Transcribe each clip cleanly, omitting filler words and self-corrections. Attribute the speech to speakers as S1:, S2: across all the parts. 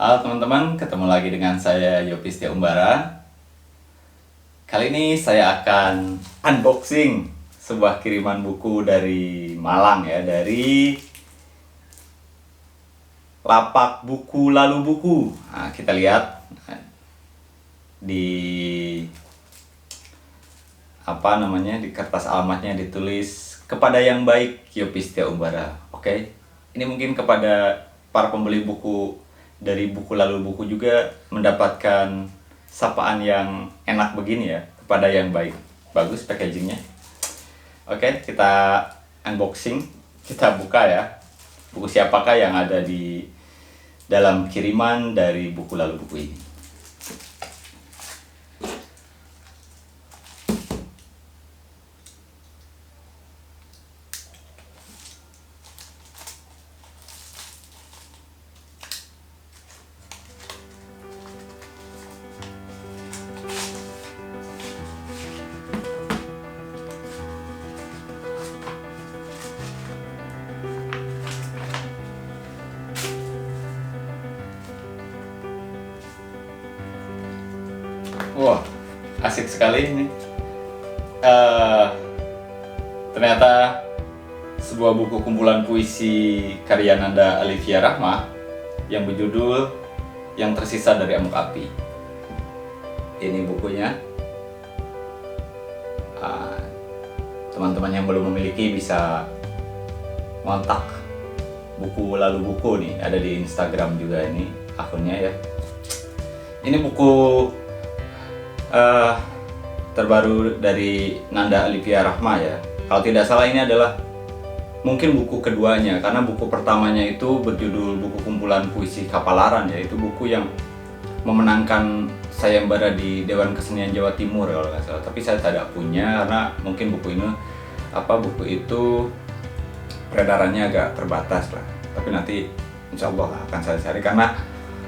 S1: Halo teman-teman, ketemu lagi dengan saya Yopis Umbara. Kali ini saya akan unboxing sebuah kiriman buku dari Malang ya, dari Lapak Buku Lalu Buku. Nah, kita lihat di di kertas alamatnya ditulis kepada yang baik Yopis Umbara. Oke. Ini mungkin kepada para pembeli buku dari Buku Lalu Buku juga mendapatkan sapaan yang enak begini ya, kepada yang baik. Bagus packagingnya. Oke, kita unboxing, kita buka ya. Buku siapakah yang ada di dalam kiriman dari Buku Lalu Buku ini. Wah, asik sekali ini. Ternyata sebuah buku kumpulan puisi karya Nanda Alivia Rahma yang berjudul Yang Tersisa dari Amuk Api. Ini bukunya. Teman-teman yang belum memiliki bisa kontak Buku Lalu Buku nih, ada di Instagram juga ini akunnya ya. Ini buku terbaru dari Nanda Alivia Rahma ya. Kalau tidak salah ini adalah mungkin buku keduanya, karena buku pertamanya itu berjudul Buku Kumpulan Puisi Kapalaran ya. Itu buku yang memenangkan sayembara di Dewan Kesenian Jawa Timur kalau nggak salah. Tapi saya tidak punya karena mungkin buku itu peredarannya agak terbatas lah. Tapi nanti insya Allah akan saya cari, karena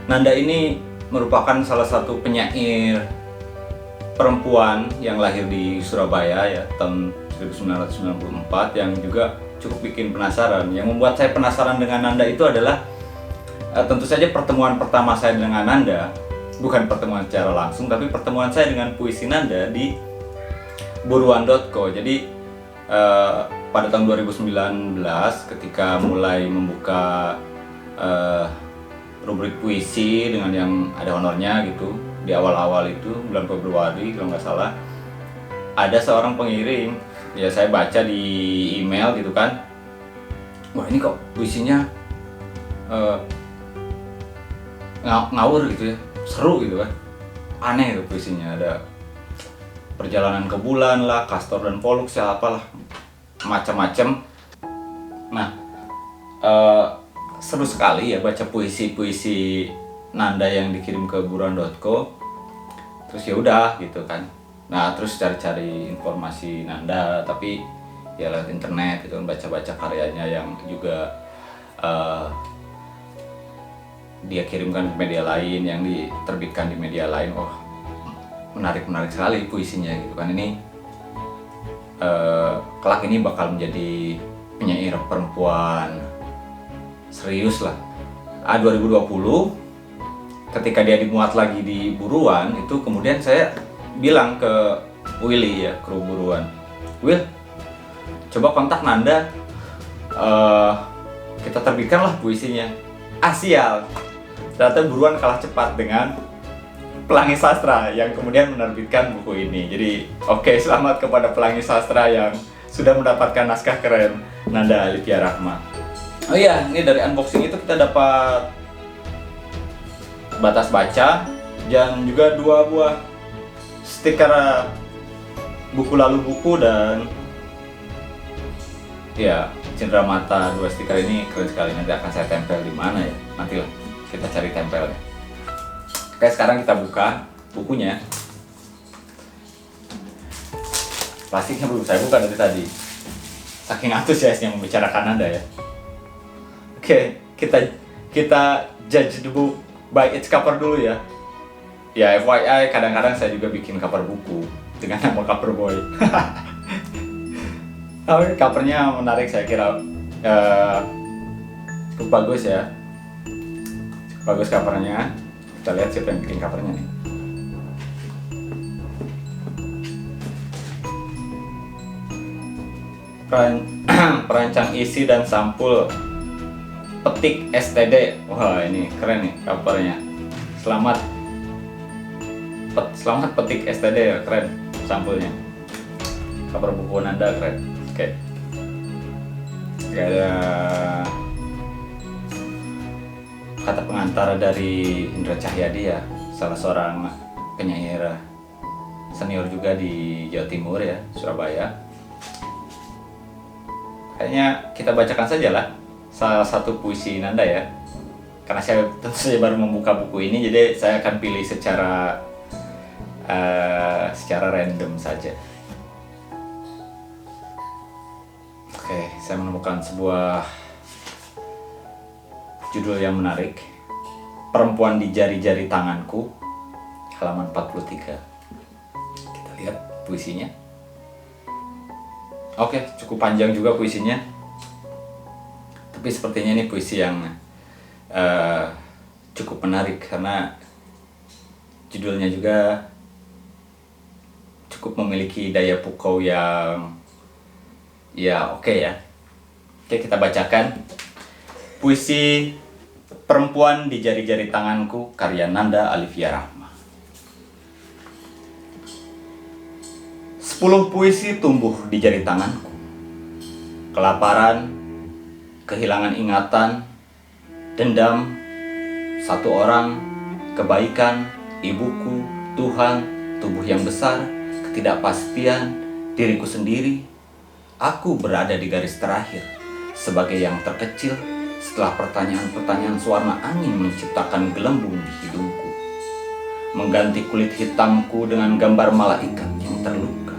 S1: Nanda ini merupakan salah satu penyair perempuan yang lahir di Surabaya ya tahun 1994, yang juga cukup bikin penasaran. Yang membuat saya penasaran dengan Nanda itu adalah tentu saja pertemuan pertama saya dengan Nanda, bukan pertemuan secara langsung, tapi pertemuan saya dengan puisi Nanda di buruan.co. Jadi pada tahun 2019 ketika mulai membuka rubrik puisi dengan yang ada honornya gitu, di awal-awal itu bulan Februari kalau nggak salah, ada seorang pengirim ya, saya baca di email gitu kan, wah ini kok puisinya ngawur gitu ya, seru gitu kan, aneh itu puisinya, ada perjalanan ke bulan lah, Castor dan Pollux ya, apalah macam-macam. Nah seru sekali ya baca puisi-puisi Nanda yang dikirim ke buruan.co. Terus ya udah gitu kan. Nah, terus cari-cari informasi Nanda, tapi ya lewat internet gitu kan, baca-baca karyanya yang juga dia kirimkan ke media lain, yang diterbitkan di media lain. Oh, menarik sekali puisinya gitu kan. Ini kelak ini bakal menjadi penyair perempuan serius lah. 2020 ketika dia dimuat lagi di buruan itu, kemudian saya bilang ke Willy ya, kru buruan, Will, coba kontak Nanda, kita terbitkanlah puisinya. Sial, ternyata buruan kalah cepat dengan Pelangi Sastra yang kemudian menerbitkan buku ini. Jadi oke, selamat kepada Pelangi Sastra yang sudah mendapatkan naskah keren Nanda Alivia Rahma. Oh iya, ini dari unboxing itu kita dapat batas baca dan juga 2 buah stiker Buku Lalu Buku, dan ya cenderamata 2 stiker ini keren sekali. Nanti akan saya tempel di mana ya, nantilah kita cari tempelnya. Oke, sekarang kita buka bukunya. Plastiknya belum saya buka dari tadi, saking antusiasnya membicarakan Anda ya. Oke, kita judge the book by its cover dulu ya. Ya FYI, kadang-kadang saya juga bikin cover buku dengan nama Cover Boy. Covernya menarik, saya kira cukup bagus ya. Bagus covernya. Kita lihat siapa yang bikin covernya nih. Perancang isi dan sampul Petik STD. Wah, ini keren nih covernya. Selamat Petik STD ya, keren sampulnya. Cover buku Nanda keren. Oke. Ada kata pengantar dari Indra Cahyadi ya, salah seorang penyair senior juga di Jawa Timur ya, Surabaya. Kayaknya kita bacakan saja lah salah satu puisi Nanda ya. Karena saya tentu saja baru membuka buku ini, jadi saya akan pilih secara random saja. Oke, saya menemukan sebuah judul yang menarik. Perempuan di jari-jari tanganku, halaman 43. Kita lihat puisinya. Oke, cukup panjang juga puisinya. Tapi sepertinya ini puisi yang cukup menarik karena judulnya juga cukup memiliki daya pukau yang oke ya. Oke, kita bacakan puisi Perempuan di Jari-Jari Tanganku karya Nanda Alifia Rahma. 10 puisi tumbuh di jari tanganku. Kelaparan, kehilangan ingatan, dendam, satu orang, kebaikan, ibuku, Tuhan, tubuh yang besar, ketidakpastian, diriku sendiri. Aku berada di garis terakhir sebagai yang terkecil setelah pertanyaan-pertanyaan sewarna angin menciptakan gelembung di hidungku, mengganti kulit hitamku dengan gambar malaikat yang terluka.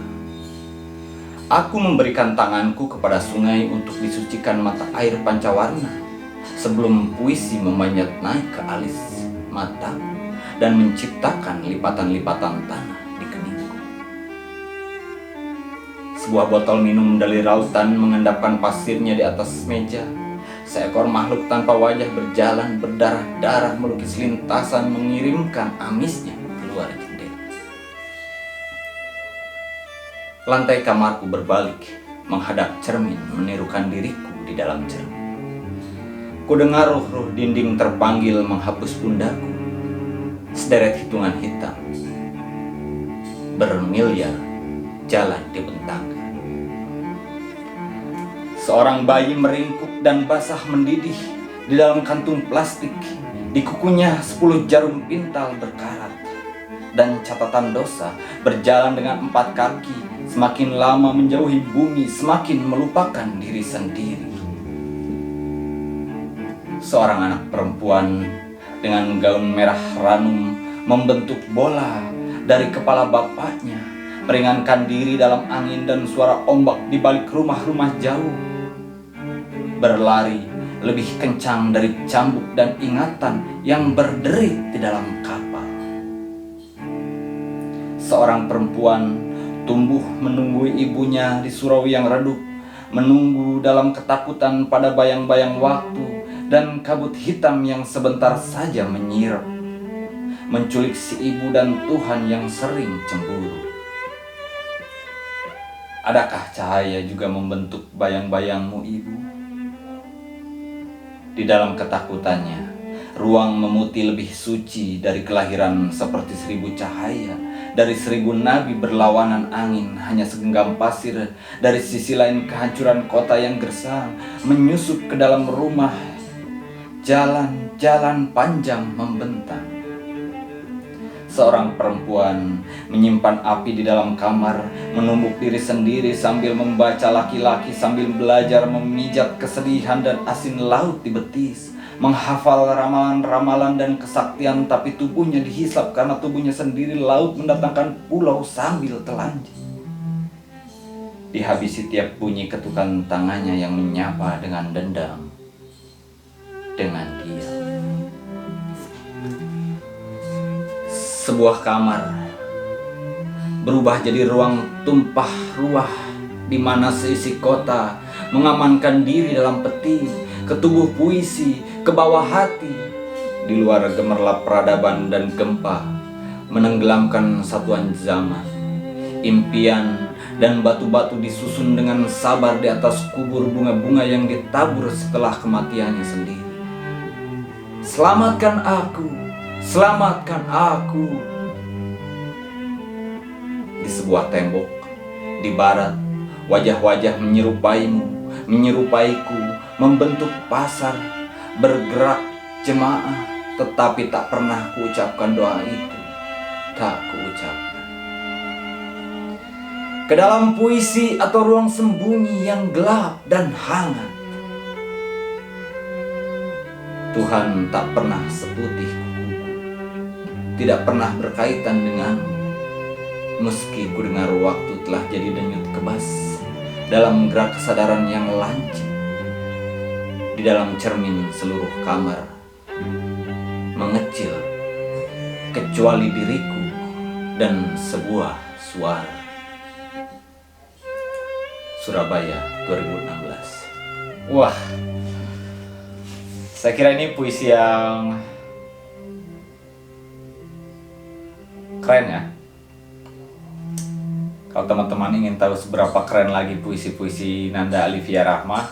S1: Aku memberikan tanganku kepada sungai untuk disucikan mata air pancawarna sebelum puisi memanjat naik ke alis mataku dan menciptakan lipatan-lipatan tanah di keningku. Sebuah botol minum dari lautan mengendapkan pasirnya di atas meja. Seekor makhluk tanpa wajah berjalan berdarah-darah melukis lintasan mengirimkan amisnya keluar jendela. Lantai kamarku berbalik, menghadap cermin, menirukan diriku di dalam cermin. Kudengar ruh-ruh dinding terpanggil menghapus pundakku. Sederet hitungan hitam, bermiliar jalan dibentangkan. Seorang bayi meringkuk dan basah mendidih di dalam kantung plastik. Di kukunya 10 jarum pintal berkarat. Dan catatan dosa berjalan dengan 4 kaki, semakin lama menjauhi bumi, semakin melupakan diri sendiri. Seorang anak perempuan dengan gaun merah ranum membentuk bola dari kepala bapaknya, meringankan diri dalam angin dan suara ombak di balik rumah-rumah jauh. Berlari lebih kencang dari cambuk dan ingatan yang berderit di dalam kapal. Seorang perempuan tumbuh menunggu ibunya di surau yang redup, menunggu dalam ketakutan pada bayang-bayang waktu dan kabut hitam yang sebentar saja menyirap, menculik si ibu dan Tuhan yang sering cemburu. Adakah cahaya juga membentuk bayang-bayangmu, ibu? Di dalam ketakutannya, ruang memutih lebih suci dari kelahiran seperti 1000 cahaya. Dari 1000 nabi berlawanan angin, hanya segenggam pasir. Dari sisi lain kehancuran kota yang gersang menyusup ke dalam rumah. Jalan-jalan panjang membentang. Seorang perempuan menyimpan api di dalam kamar, menumbuk diri sendiri sambil membaca laki-laki, sambil belajar memijat kesedihan dan asin laut di betis, menghafal ramalan-ramalan dan kesaktian, tapi tubuhnya dihisap karena tubuhnya sendiri laut mendatangkan pulau sambil telanjang. Dihabisi tiap bunyi ketukan tangannya yang menyapa dengan dendam, dengan diam. Sebuah kamar berubah jadi ruang tumpah ruah di mana seisi kota mengamankan diri dalam peti, ke tubuh puisi, ke bawah hati, di luar gemerlap peradaban dan gempa, menenggelamkan satuan zaman. Impian dan batu-batu disusun dengan sabar di atas kubur bunga-bunga yang ditabur setelah kematiannya sendiri. Selamatkan aku, selamatkan aku. Di sebuah tembok, di barat, wajah-wajah menyerupaimu, menyerupaiku, membentuk pasar, bergerak jemaah, tetapi tak pernah kuucapkan doa itu, tak kuucapkan. Ke dalam puisi atau ruang sembunyi yang gelap dan hangat, Tuhan tak pernah seputih kukuku, tidak pernah berkaitan denganmu. Meski ku dengar waktu telah jadi denyut kebas dalam gerak kesadaran yang lancip, di dalam cermin seluruh kamar mengecil kecuali diriku dan sebuah suara. Surabaya 2016. Wah, saya kira ini puisi yang keren ya. Kalau teman-teman ingin tahu seberapa keren lagi puisi-puisi Nanda Alivia Rahma,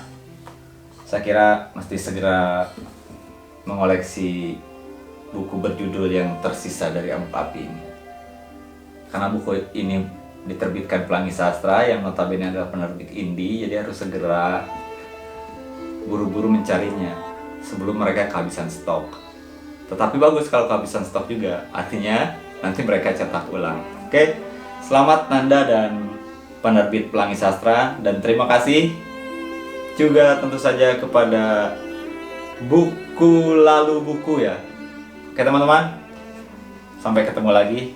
S1: saya kira mesti segera mengoleksi buku berjudul yang tersisa dari Amuk Api ini. Karena buku ini diterbitkan Pelangi Sastra yang notabene adalah penerbit indie, jadi harus segera buru-buru mencarinya sebelum mereka kehabisan stok. Tetapi bagus kalau kehabisan stok juga, artinya nanti mereka cetak ulang. Oke, selamat Nanda dan penerbit Pelangi Sastra, dan terima kasih juga tentu saja kepada Buku Lalu Buku ya. Oke teman-teman, sampai ketemu lagi.